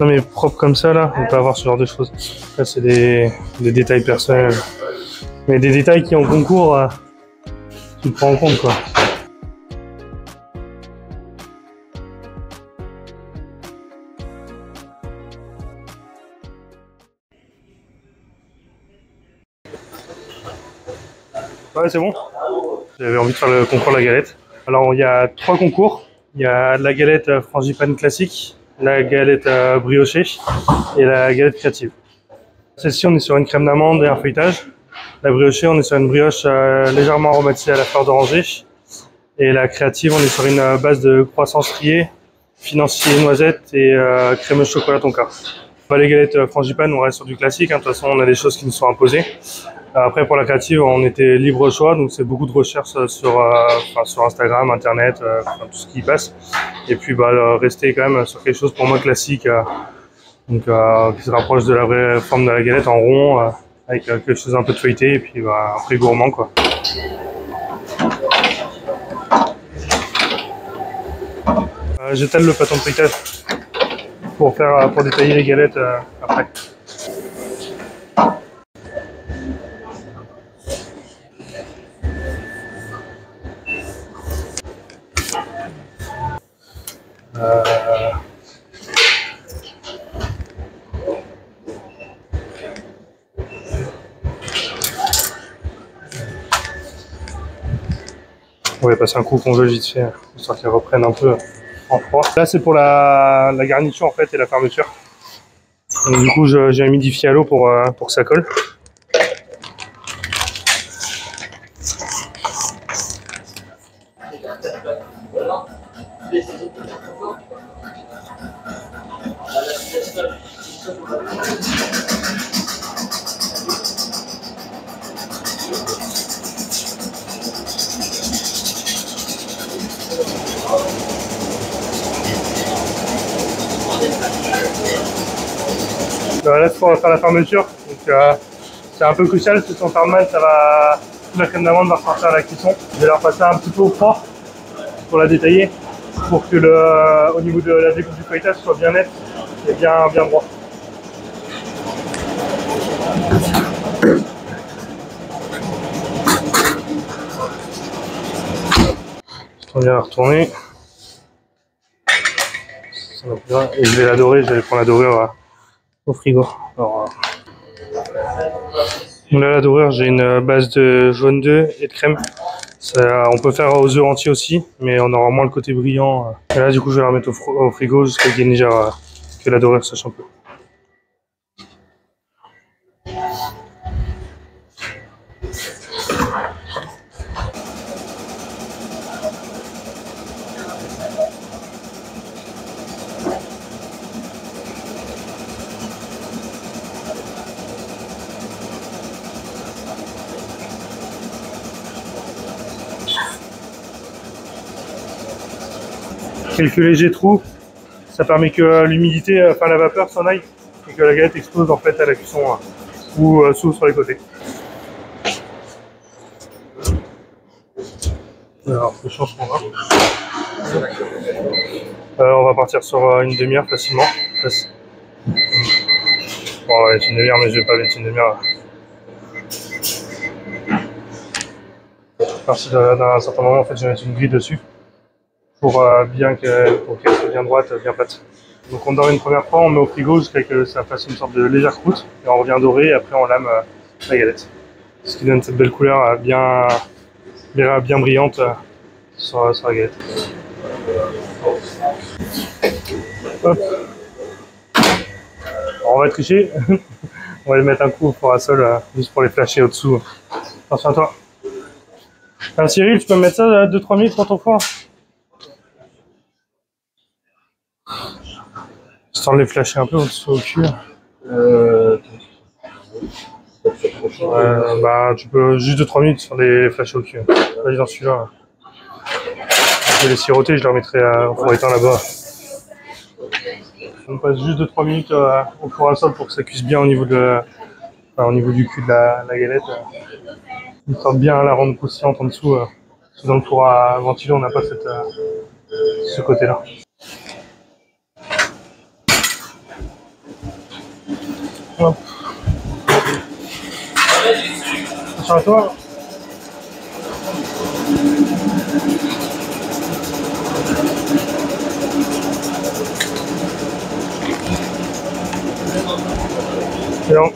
Non mais propre comme ça là, on peut avoir ce genre de choses. Là c'est des détails personnels. Mais des détails qui en concours, tu te prends en compte quoi. Ouais c'est bon. J'avais envie de faire le concours de la galette. Alors il y a 3 concours. Il y a la galette frangipane classique, la galette briochée et la galette créative. Celle-ci on est sur une crème d'amande et un feuilletage. La briochée on est sur une brioche légèrement aromatisée à la fleur d'oranger. Et la créative on est sur une base de croissant strié, financier noisette et crémeuse chocolat tonka. Les galettes frangipane on reste sur du classique, hein. De toute façon on a des choses qui nous sont imposées. Après pour la créative on était libre choix, donc c'est beaucoup de recherches sur Instagram, internet, tout ce qui passe. Et puis rester quand même sur quelque chose pour moi classique, donc qui se rapproche de la vraie forme de la galette en rond, avec quelque chose un peu de feuilleté et puis après gourmand quoi. J'étale le pâton de feuilletage pour détailler les galettes après. On va passer un coup qu'on veut vite fait, histoire qu'elles reprennent un peu en froid. Là c'est pour la garniture en fait et la fermeture. Donc, du coup j'ai humidifié à l'eau pour que ça colle. Là pour faire la fermeture, donc c'est un peu crucial, si on ferme mal, toute la crème d'amande va ressortir à la cuisson. Je vais la repasser un petit peu au froid pour la détailler, pour que au niveau de la découpe du feuilletage soit bien net et bien droit. On vient la retourner. Et je vais la dorer, je vais prendre la dorure au frigo. Alors, là, la dorure, j'ai une base de jaune d'œuf et de crème. On peut faire aux œufs entiers aussi, mais on aura moins le côté brillant. Et là, du coup, je vais la remettre au frigo jusqu'à ce qu'il y ait que la dorure sèche un peu. Quelques légers trous, ça permet que l'humidité, la vapeur s'en aille et que la galette explose en fait à la cuisson ou s'ouvre sur les côtés. Alors, je change qu'on va. On va partir sur une demi-heure facilement. Bon, ouais, une demi-heure, mais je vais pas mettre une demi-heure. À partir d'un certain moment, en fait, je vais mettre une grille dessus pour qu'elle soit bien droite, bien plate. Donc on dore une première fois, on met au frigo jusqu'à ce que ça fasse une sorte de légère croûte et on revient dorer et après on lame la galette. Ce qui donne cette belle couleur bien brillante sur la galette. Hop. Alors, on va tricher, on va les mettre un coup au four à sol juste pour les flasher au-dessous. Attention à toi. Cyril, tu peux me mettre ça 2-3 minutes pour ton four? Histoire de les flasher un peu au-dessous au cul. Tu peux juste 2-3 minutes sur les flasher au cul. Vas-y dans celui-là. Je vais les siroter, je les remettrai au four éteint là-bas. On passe juste 2-3 minutes au four à sol pour que ça cuise bien au niveau du cul de la galette. Une sorte bien la rendre croustillante en dessous. Dans le four à ventiler, on n'a pas ce côté-là. Hop. Attention à toi. Non.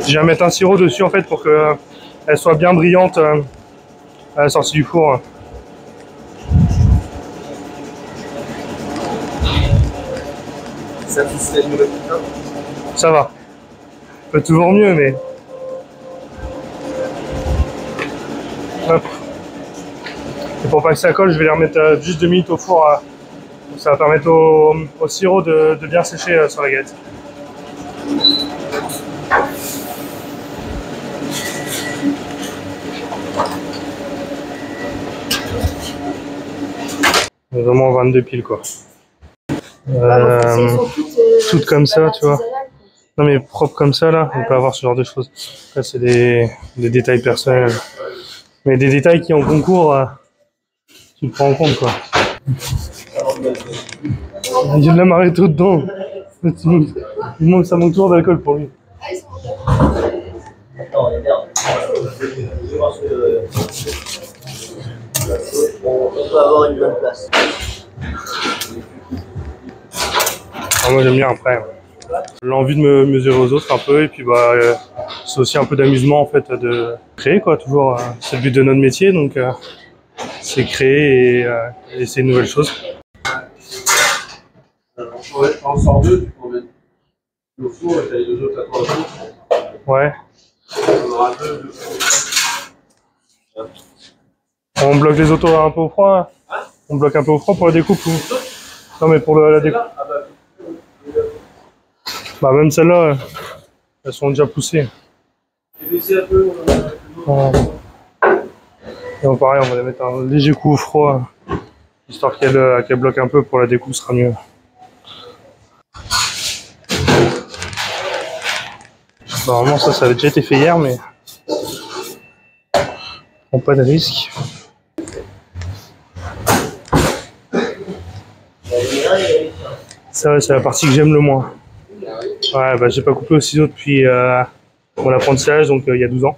Je viens mettre un sirop dessus en fait pour qu'elle soit bien brillante à la sortie du four. Ça va. Peut toujours mieux, mais. Hop. Et pour pas que ça colle, je vais les remettre juste 2 minutes au four. Ça va permettre au sirop de bien sécher sur la galette. Vraiment 22 piles quoi. Toutes comme ça, tu vois. Non mais propre comme ça là, on peut avoir ce genre de choses. Là c'est des détails personnels. Mais des détails qui en concours, tu le prends en compte quoi. Il y a de la marée tout dedans. Il manque ça manque toujours d'alcool pour lui. On peut avoir une bonne place. Alors moi j'aime bien après. L'envie de me mesurer aux autres un peu et puis bah c'est aussi un peu d'amusement en fait de créer quoi. Toujours c'est le but de notre métier donc c'est créer et essayer de nouvelles choses. On sort deux, tu peux mettre le four et t'as les deux autres à toi. Ouais. On aura deux. On bloque les autos un peu au froid. On bloque un peu au froid pour la découpe ou... Non mais pour la découpe. Bah même celles-là, elles sont déjà poussées. Et pareil, on va les mettre un léger coup au froid, histoire qu'elle bloque un peu pour la découpe, ce sera mieux. Normalement ça avait déjà été fait hier, mais prends pas de risque. Ça c'est la partie que j'aime le moins. Ouais, bah j'ai pas coupé au ciseau depuis mon apprentissage, donc il y a 12 ans.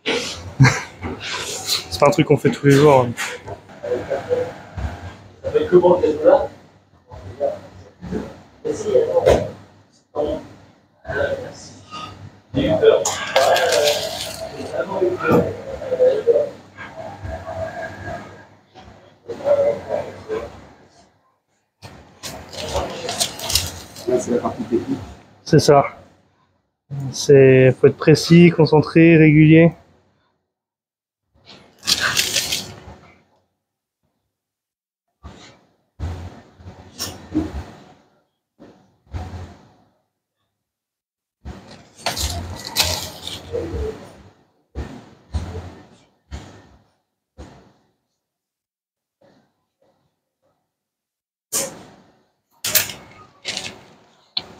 C'est pas un truc qu'on fait tous les jours. Avec le banc qu'elle là. Là, c'est la partie technique. C'est ça. Faut être précis, concentré, régulier.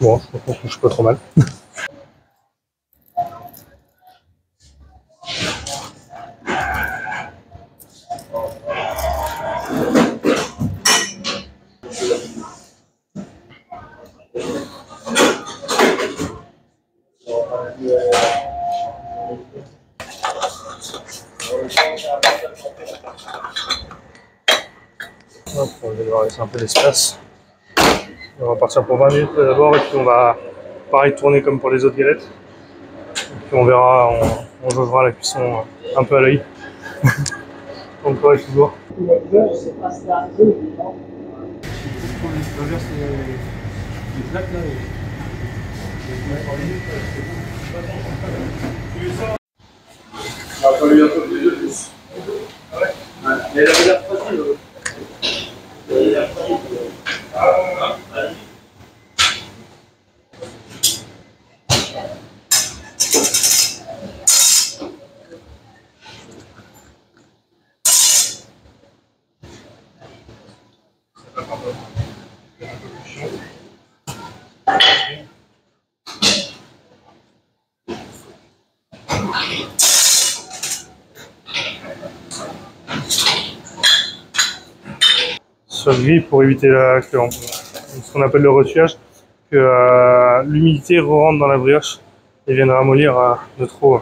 Bon, je pense que je suis pas trop mal. Hop, on va devoir laisser un peu d'espace. On va partir pour 20 minutes d'abord et puis on va pareil tourner comme pour les autres galettes. Et puis on verra, on jaugera la cuisson un peu à l'œil. Encore et toujours. Il va falloir un peu plus de plus. Ouais. Mais elle avait l'air facile. Elle avait l'air facile. Sur le grille pour éviter la queue. ce qu'on appelle le ressuyage, que l'humidité rentre dans la brioche et vienne ramollir de trop.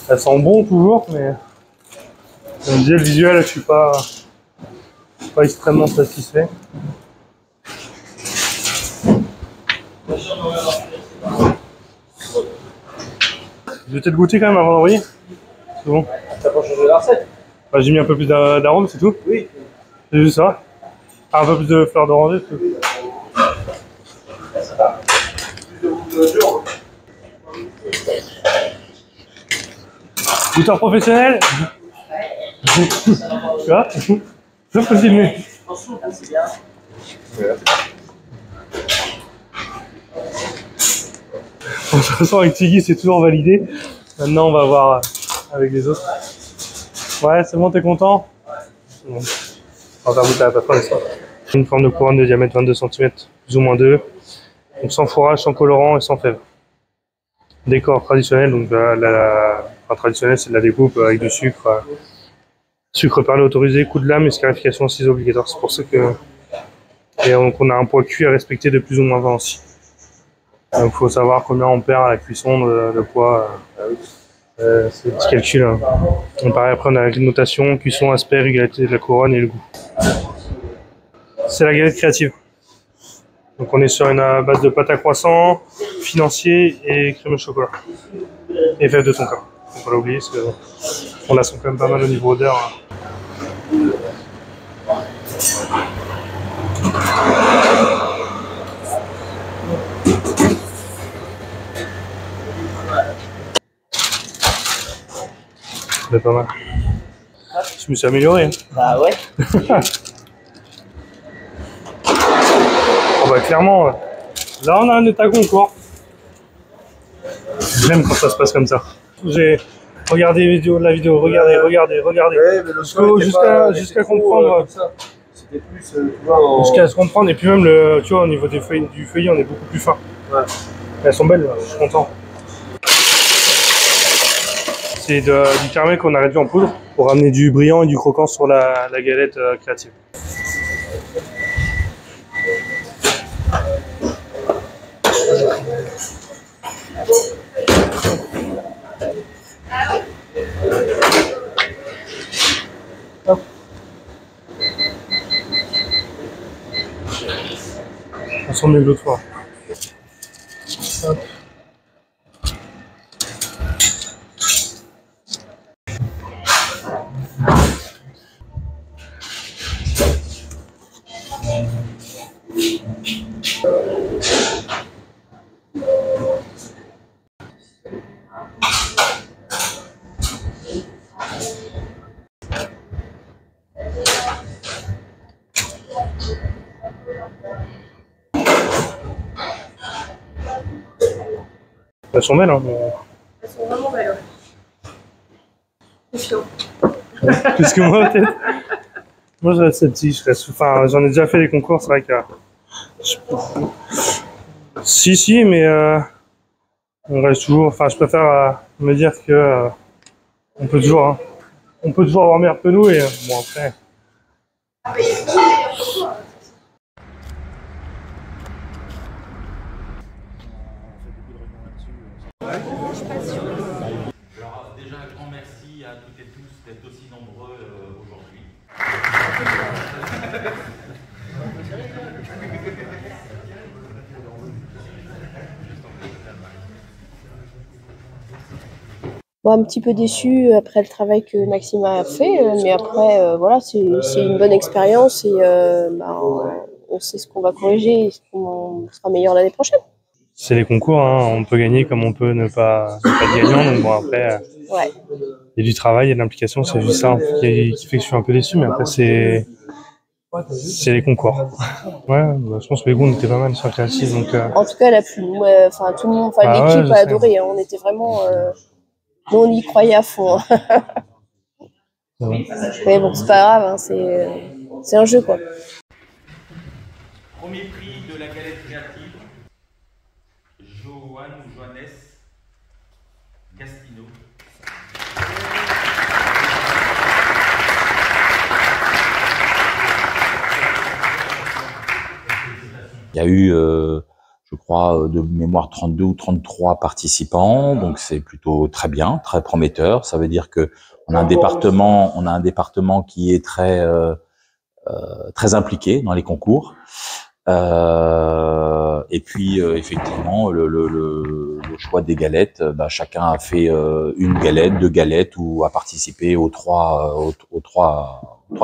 Ça sent bon toujours, mais comme je disais, le visuel, je suis pas extrêmement satisfait. Je vais peut-être goûter quand même avant d'envoyer. C'est bon. T'as pas changé la recette? Bah, j'ai mis un peu plus d'arôme, c'est tout. Oui. C'est juste ça. Ah, un peu plus de fleurs d'oranger, c'est tout. Ça va. Plus de boucle de jour. Goûteur professionnel. Tu vois? Je peux filmer. C'est bien. De toute façon, avec Tiggy, c'est toujours validé. Maintenant, on va voir avec les autres. Ouais, c'est bon, t'es content? Bon. On va goûter à la patronne. Une forme de couronne de diamètre 22 cm, plus ou moins 2. Donc sans fourrage, sans colorant et sans fève. Décor traditionnel, donc enfin, traditionnel, c'est de la découpe avec du sucre. Sucre perlé autorisé, coup de lame et scarification 6 obligatoire. C'est pour ça que qu'on a un poids cuit à respecter de plus ou moins 20 aussi. Donc il faut savoir combien on perd à la cuisson de poids. C'est des petits calculs. Hein. Pareil, après on a la notation, cuisson, aspect, régularité de la couronne et le goût. C'est la galette créative. Donc on est sur une base de pâte à croissant, financier et crème au chocolat. Et fèves de tonka. Faut pas l'oublier parce qu'on la sent quand même pas mal au niveau odeur. Hein. C'est pas mal. Je me suis amélioré. Hein. Bah ouais. Oh bah clairement, là on a un état concours. J'aime quand ça se passe comme ça. J'ai regardé la vidéo, regardez. Ouais, jusqu'à comprendre. C'était plus, tu vois, Jusqu'à se comprendre, et puis même tu vois, au niveau du feuillet, on est beaucoup plus fin. Ouais. Elles sont belles, je suis content. C'est du caramel qu'on a réduit en poudre pour amener du brillant et du croquant sur la galette créative. Hop. On sent mieux que l'autre fois. Hop. Elles sont belles, hein. Elles sont vraiment belles, ouais. Confiant. Plus que moi, peut-être. Moi, je reste sceptique. Enfin, j'en ai déjà fait des concours, c'est vrai que. Si, mais on reste toujours. Enfin, je préfère me dire que on peut toujours avoir meilleur que nous et bon après. Alors déjà un grand merci à toutes et tous d'être aussi nombreux aujourd'hui. Bon, un petit peu déçu après le travail que Maxime a fait, mais après, voilà, c'est une bonne expérience et on sait ce qu'on va corriger et ce qu'on sera meilleur l'année prochaine. C'est les concours, hein. On peut gagner comme on peut ne pas être gagnant. Donc bon, après, Ouais. il y a du travail, il y a de l'implication. C'est juste ça qui fait que je suis un peu déçu. Mais après, c'est les concours. Ouais, bah, je pense que les goûts étaient pas mal sur le classique. Donc, En tout cas, elle a plu. Enfin, tout le monde, enfin, Ah ouais, l'équipe je a sais. adoré. Hein. On était vraiment, nous, on y croyait à fond. Hein. c'est bon. Mais bon, c'est pas grave. Hein. C'est un jeu, quoi. Premier prix de la galette créative, Johannes Gastino. Il y a eu, je crois, de mémoire 32 ou 33 participants, donc c'est plutôt très bien, très prometteur. Ça veut dire que on a un département qui est très impliqué dans les concours. Et puis effectivement le choix des galettes, chacun a fait une galette, 2 galettes ou a participé aux trois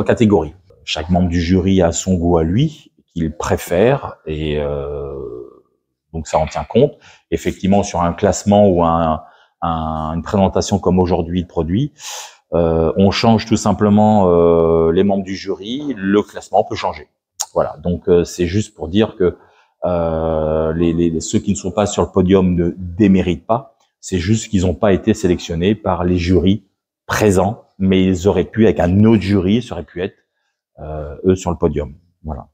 catégories. Chaque membre du jury a son goût à lui, qu'il préfère, et donc ça en tient compte. Effectivement, sur un classement ou une présentation comme aujourd'hui de produits, on change tout simplement les membres du jury, le classement peut changer. Voilà, donc c'est juste pour dire que ceux qui ne sont pas sur le podium ne déméritent pas, c'est juste qu'ils n'ont pas été sélectionnés par les jurys présents, mais ils auraient pu, avec un autre jury, ça aurait pu être eux sur le podium. Voilà.